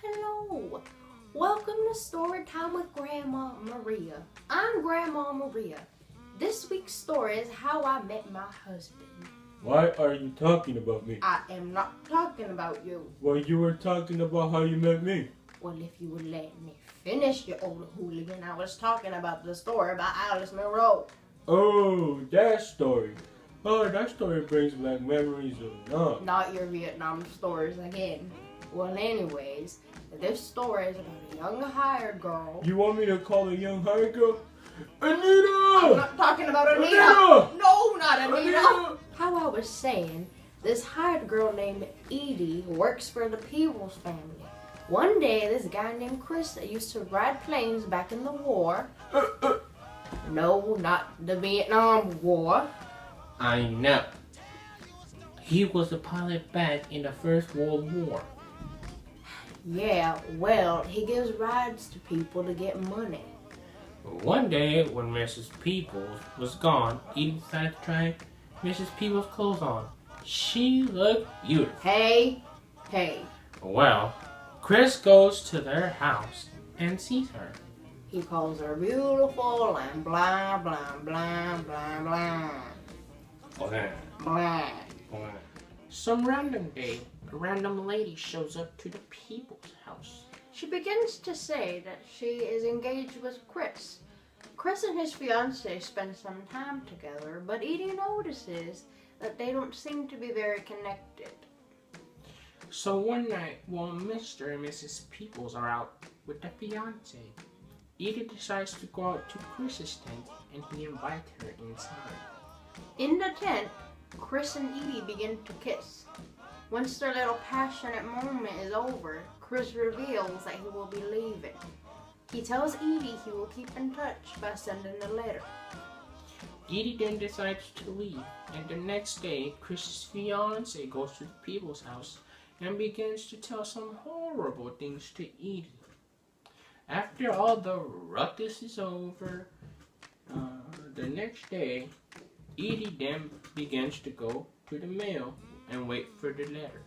Hello! Welcome to Story Time with Grandma Maria. I'm Grandma Maria. This week's story is how I met my husband. Why are you talking about me? I am not talking about you. Well, you were talking about how you met me. Well, if you would let me finish, you old hooligan, I was talking about the story about Alice Monroe. Oh, that story. Oh, that story brings back memories of Nam. Not your Vietnam stories again. Well, anyways, this story is about a young hired girl. You want me to call the young hired girl? I'm Anita! not talking about Anita. Anita! No, not Anita. Anita! How I was saying, this hired girl named Edie works for the Peebles family. One day, this guy named Chris that used to ride planes back in the war. No, not the Vietnam War. I know. He was a pilot back in the First World War. Yeah, well, he gives rides to people to get money. One day, when Mrs. Peoples was gone, he decided to try Mrs. Peoples' clothes on. She looked beautiful. Hey. Well, Chris goes to their house and sees her. He calls her beautiful and blah, blah, blah, blah, blah. Blah. Some random day, a random lady shows up to the Peoples' house. She begins to say that she is engaged with Chris. Chris and his fiancée spend some time together, but Edie notices that they don't seem to be very connected. So one night, while Mr. and Mrs. Peoples are out with the fiance, Edie decides to go out to Chris's tent and he invites her inside. In the tent, Chris and Edie begin to kiss. Once their little passionate moment is over, Chris reveals that he will be leaving. He tells Edie he will keep in touch by sending a letter. Edie then decides to leave, and the next day, Chris's fiance goes to the Peoples' house and begins to tell some horrible things to Edie. After all the ruckus is over, the next day, Edie then begins to go to the mail and wait for the letter.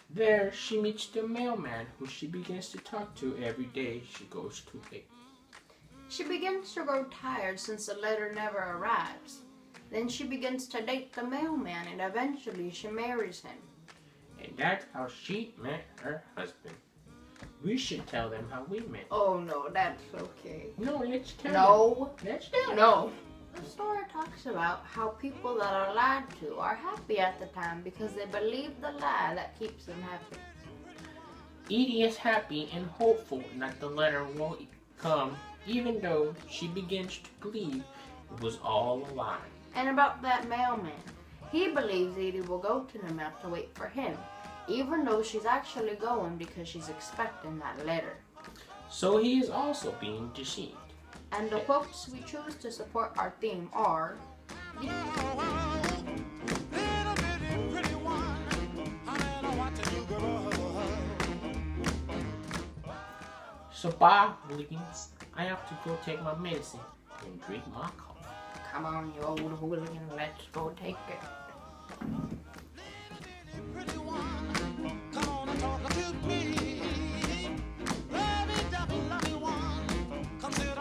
There, she meets the mailman, who she begins to talk to every day she goes too late. She begins to grow tired since the letter never arrives. Then she begins to date the mailman and eventually she marries him. And that's how she met her husband. We should tell them how we met. Oh no, that's okay. No, let's tell No. them. Let's tell them. No. The story talks about how people that are lied to are happy at the time because they believe the lie that keeps them happy. Edie is happy and hopeful that the letter won't come, even though she begins to believe it was all a lie. And about that mailman, he believes Edie will go to the mail to wait for him, even though she's actually going because she's expecting that letter. So he is also being deceived. And the quotes we choose to support our theme are So bye, hooligans. I have to go take my medicine and drink my coffee. Come on, you old hooligan, let's go take it.